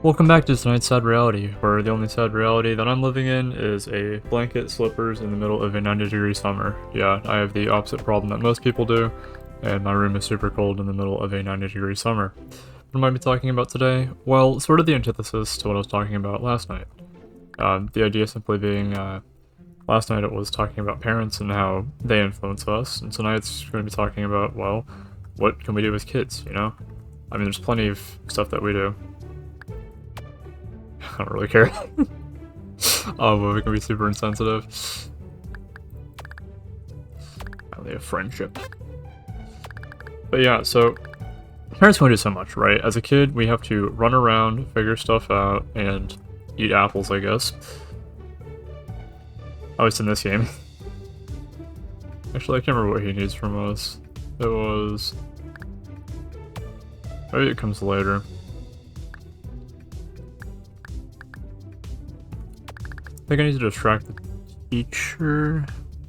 Welcome back to tonight's sad reality, where the only sad reality that I'm living in is a blanket, slippers in the middle of a 90-degree summer. Yeah, I have the opposite problem that most people do, and my room is super cold in the middle of a 90-degree summer. What am I be talking about today? Well, sort of the antithesis to what I was talking about last night. The idea simply being, last night it was talking about parents and how they influence us, and tonight it's going to be talking about, well, what can we do as kids, you know? I mean, there's plenty of stuff that we do. I don't really care. But we can be super insensitive. Only a friendship. But yeah, so parents can only do so much, right? As a kid, we have to run around, figure stuff out, and eat apples, I guess. Oh, it's in this game. Actually, I can't remember what he needs from us. It was... maybe it comes later. I think I need to distract the teacher.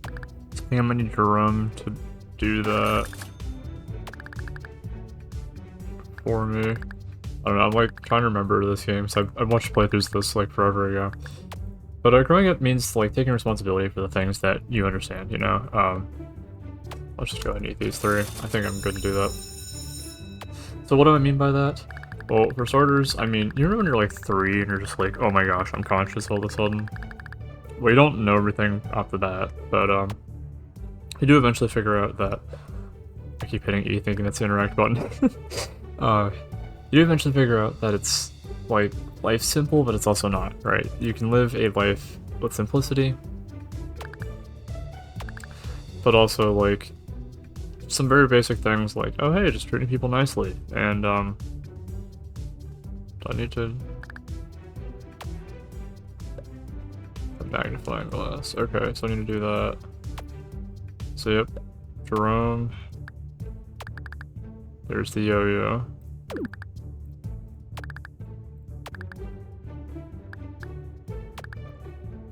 I think I'm gonna need Jerome to do that for me. I don't know, I'm like trying to remember this game, so I watched playthroughs of this like forever ago. But growing up means like taking responsibility for the things that you understand, you know? Let's just go ahead and eat these three. I think I'm good to do that. So what do I mean by that? Well, for starters, I mean, you remember when you're like 3 and you're just like, oh my gosh, I'm conscious all of a sudden? Well, you don't know everything off the bat, but you do eventually figure out that... I keep hitting E thinking that's the interact button. You do eventually figure out that it's, like, life's simple, but it's also not, right? You can live a life with simplicity, but also, like, some very basic things like, oh hey, just treating people nicely, and, do I need to... a magnifying glass. Okay, so I need to do that. So yep, Jerome. There's the yo-yo.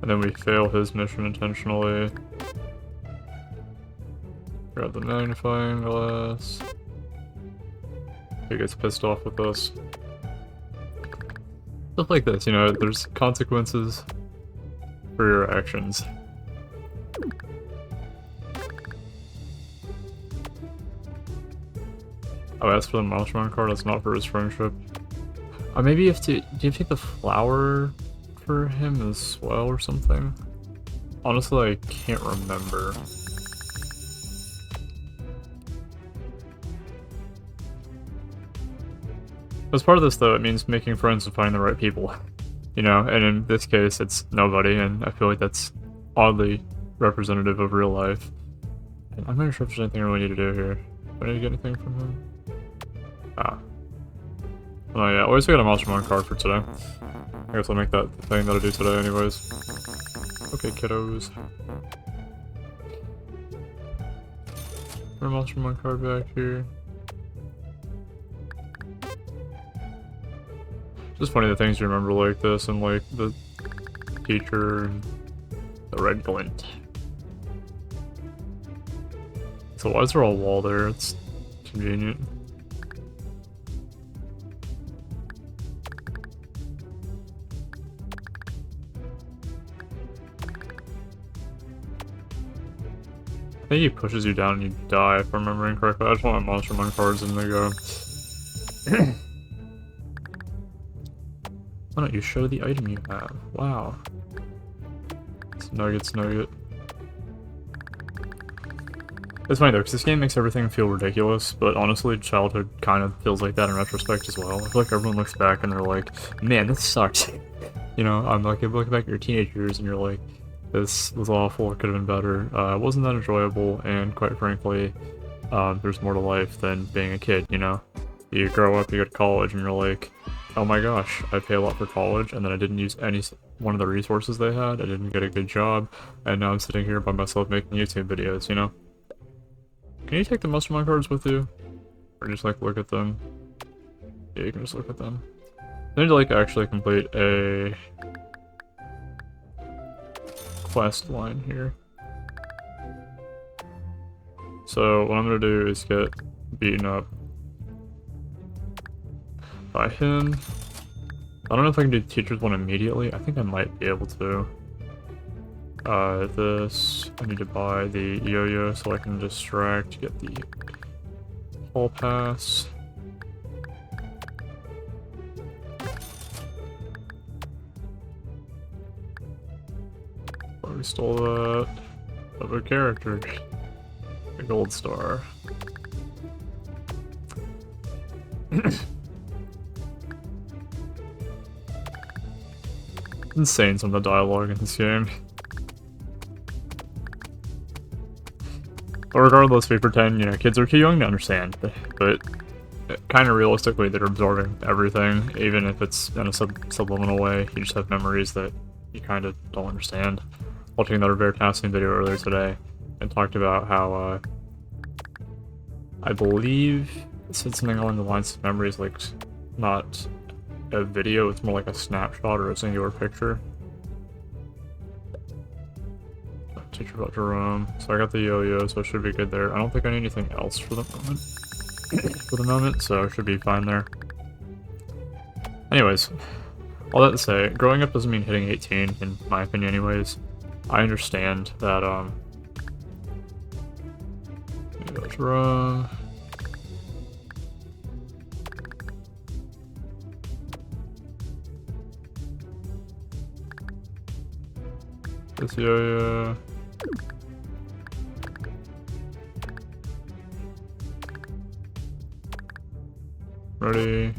And then we fail his mission intentionally. Grab the magnifying glass. He gets pissed off with us. Stuff like this, you know, there's consequences for your actions. Oh, that's for the Maelstrom card, that's not for his friendship. Maybe you have to... do you have to take the flower for him as well or something? Honestly, I can't remember. As part of this, though, it means making friends and finding the right people. You know, and in this case, it's nobody, and I feel like that's oddly representative of real life. And I'm not sure if there's anything I really need to do here. Do I need to get anything from him? Ah. Oh yeah, always got a Maelstrom card for today. I guess I'll make that the thing that I do today anyways. Okay, kiddos. Put a Maelstrom card back here. Just funny the things you remember like this, and like the teacher and the red glint. So why is there a wall there? It's convenient. I think he pushes you down and you die, if I'm remembering correctly. I just want my Maelstrom cards and they go. Why don't you show the item you have? Wow. It's nuggets nugget. It's funny though, because this game makes everything feel ridiculous, but honestly, childhood kind of feels like that in retrospect as well. I feel like everyone looks back and they're like, man, this sucks. You know, I'm like, you look back at your teenage years and you're like, this was awful, it could have been better. It wasn't that enjoyable, and quite frankly, there's more to life than being a kid, you know? You grow up, you go to college, and you're like, oh my gosh, I pay a lot for college, and then I didn't use any one of the resources they had, I didn't get a good job, and now I'm sitting here by myself making YouTube videos, you know? Can you take the Maelstrom cards with you? Or just like look at them? Yeah, you can just look at them. I need to like actually complete a quest line here. So what I'm gonna do is get beaten up by him, I don't know if I can do the teacher's one immediately. I think I might be able to. This, I need to buy the yo-yo so I can distract, get the hall pass. Oh, we stole that of a character. A gold star. Insane some of the dialogue in this game. But regardless, we pretend, you know, kids are too young to understand, but kind of realistically, they're absorbing everything, even if it's in a subliminal way. You just have memories that you kind of don't understand. Watching another Veritasium video earlier today, and talked about how, I believe it said something along the lines of memories, like, not a video, it's more like a snapshot or a singular picture. Teacher about Jerome. So I got the yo-yo, so it should be good there. I don't think I need anything else for the moment. So it should be fine there. Anyways, all that to say, growing up doesn't mean hitting 18, in my opinion anyways. I understand that, Jerome. This yo-yo. Ready.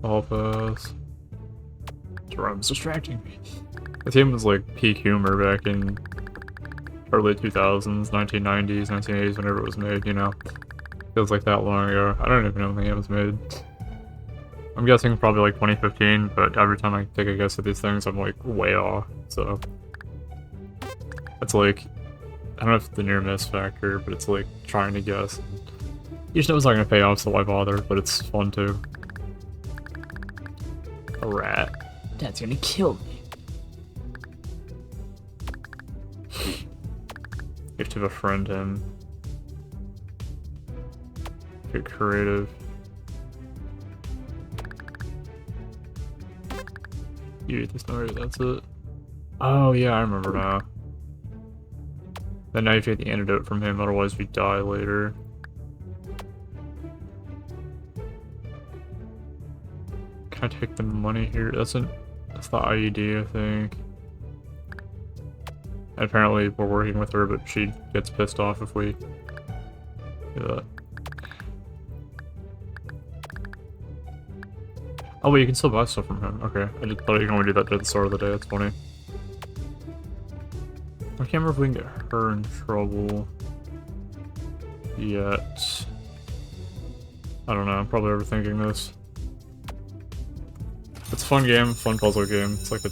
All pass. Jerome's distracting me. This game was like peak humor back in early 2000s, 1990s, 1980s, whenever it was made, you know. Feels like that long ago. I don't even know when the game was made. I'm guessing probably like 2015, but every time I take a guess at these things, I'm like way off, so. It's like, I don't know if it's the near miss factor, but it's like trying to guess. You just know it's not gonna pay off, so why bother, but it's fun too. A rat. Dad's gonna kill me. You have to befriend him. Get creative. You eat the story, that's it. Oh yeah, I remember now. Then now you have to get the antidote from him, otherwise we die later. Can I take the money here? That's the IED, I think. And apparently we're working with her, but she gets pissed off if we do that. Oh wait, you can still buy stuff from him. Okay, I just thought you can only do that at the start of the day. That's funny. I can't remember if we can get her in trouble yet. I don't know, I'm probably overthinking this. It's a fun game, fun puzzle game. It's like a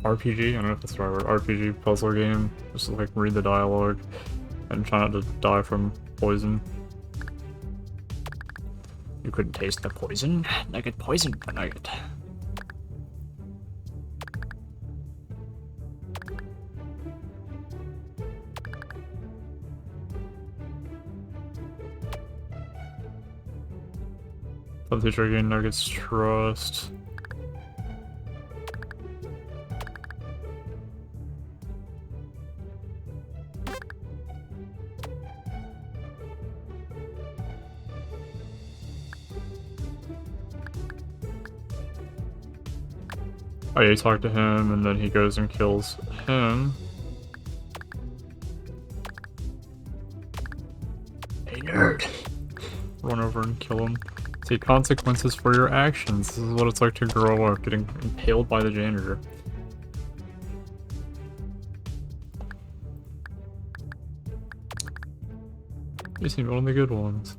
RPG, I don't know if that's the right word, RPG puzzle game. Just like read the dialogue and try not to die from poison. You couldn't taste the poison? Nugget poison the nugget. Love the teacher gain Nugget's trust. Oh yeah, you talk to him, and then he goes and kills him. Hey nerd! Run over and kill him. See, consequences for your actions. This is what it's like to grow up, getting impaled by the janitor. You seem one of the good ones.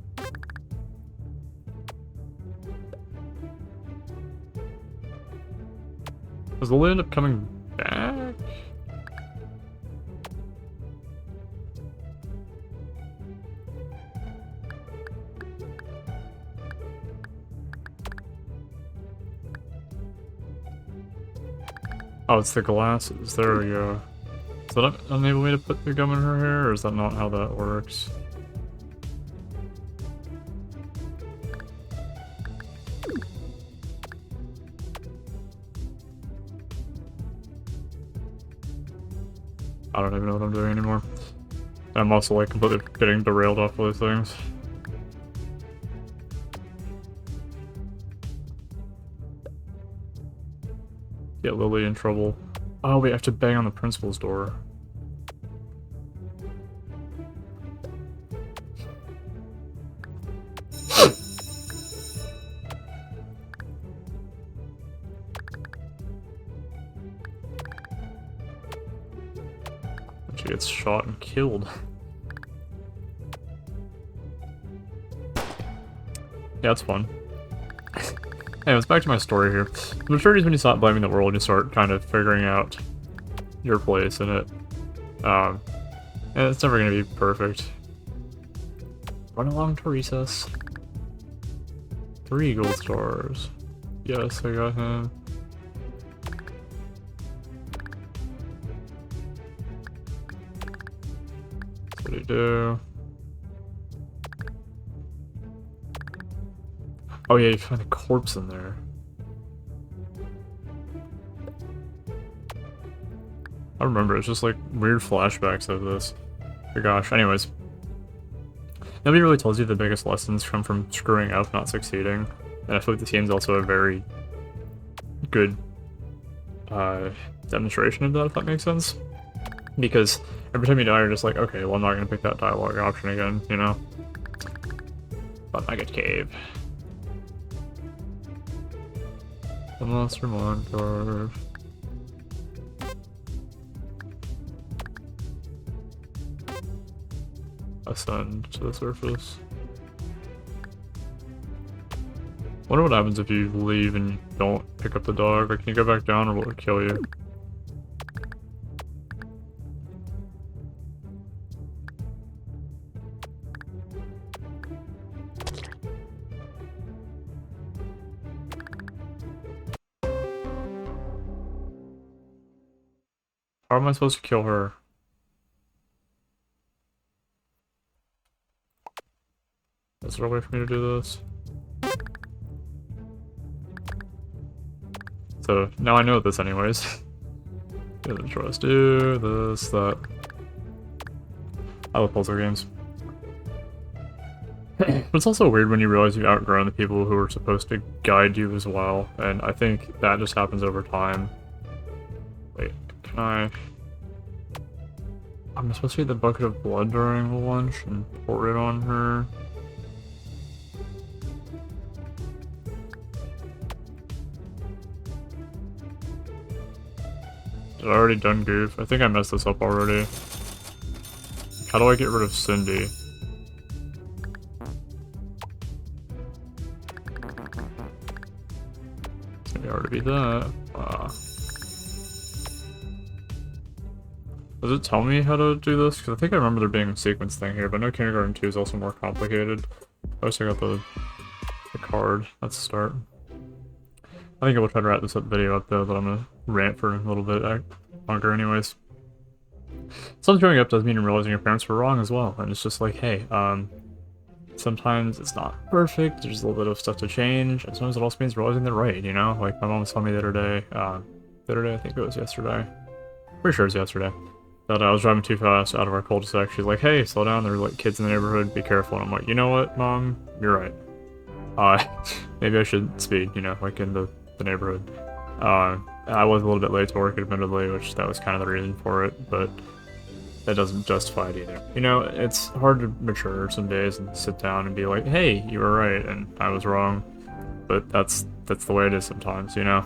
Does Lily end up coming back? Oh, it's the glasses. There we go. Is that enable me to put the gum in her hair, or is that not how that works? I don't even know what I'm doing anymore. I'm also like completely getting derailed off of those things. Get Lily in trouble. Oh, we have to bang on the principal's door. She gets shot and killed. Yeah, it's fun. Anyways, back to my story here. The maturity is when you stop blaming the world and you start kind of figuring out your place in it. And it's never gonna be perfect. Run along to recess. 3 gold stars. Yes, I got him. What do you do? Oh yeah, you find a corpse in there. I remember, it's just like weird flashbacks of this. Oh gosh, anyways. Nobody really tells you the biggest lessons come from screwing up, not succeeding. And I feel like the game's also a very good demonstration of that, if that makes sense. Because every time you die, you're just like, okay, well I'm not gonna pick that dialogue option again, you know? But I get cave. The monster montage. Ascend to the surface. Wonder what happens if you leave and you don't pick up the dog. Like, can you go back down or will it kill you? How am I supposed to kill her? Is there a way for me to do this? So, now I know this anyways. Do the trust, do this, that. I love puzzle games. But it's also weird when you realize you've outgrown the people who are supposed to guide you as well, and I think that just happens over time. Wait, can I... I'm supposed to get the bucket of blood during the lunch and pour it on her. Did I already done goof? I think I messed this up already. How do I get rid of Cindy? It's gonna already be that. Does it tell me how to do this? Because I think I remember there being a sequence thing here, but I know Kindergarten 2 is also more complicated. I wish I got the card. Let's start. I think I will try to wrap this video up though, but I'm gonna rant for a little bit longer anyways. Sometimes growing up does mean realizing your parents were wrong as well, and it's just like, hey, sometimes it's not perfect, there's a little bit of stuff to change, and sometimes it also means realizing they're right, you know? Like, my mom was telling me the other day, I think it was yesterday. Pretty sure it was yesterday. That I was driving too fast out of our cul-de-sac. She's like, hey, slow down, there are like kids in the neighborhood, be careful. And I'm like, you know what, Mom? You're right. Maybe I should speed, you know, like in the neighborhood. I was a little bit late to work, admittedly, which that was kind of the reason for it, but that doesn't justify it either. You know, it's hard to mature some days and sit down and be like, hey, you were right and I was wrong. But that's the way it is sometimes, you know?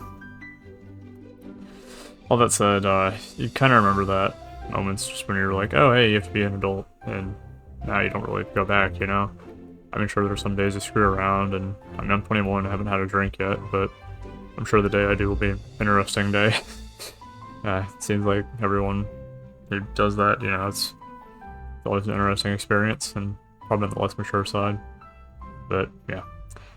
All that said, you kind of remember that moments just when you're like, oh, hey, you have to be an adult, and now you don't really go back, you know? I mean, sure, there's some days I screw around, and I mean, I'm 21, I haven't had a drink yet, but I'm sure the day I do will be an interesting day. It seems like everyone who does that, you know, it's always an interesting experience, and probably on the less mature side. But, yeah.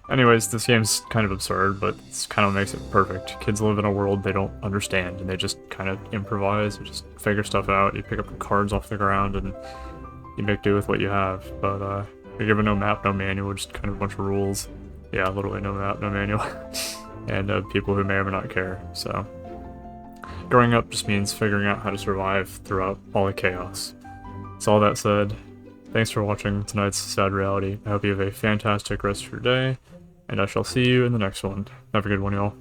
Anyways, this game's kind of absurd, but it's kind of makes it perfect. Kids live in a world they don't understand, and they just kind of improvise, and just figure stuff out. You pick up the cards off the ground, and you make do with what you have. But, you're given no map, no manual, just kind of a bunch of rules. Yeah, literally no map, no manual. And people who may or may not care, so... growing up just means figuring out how to survive throughout all the chaos. So all that said, thanks for watching tonight's Sad Reality. I hope you have a fantastic rest of your day, and I shall see you in the next one. Have a good one, y'all.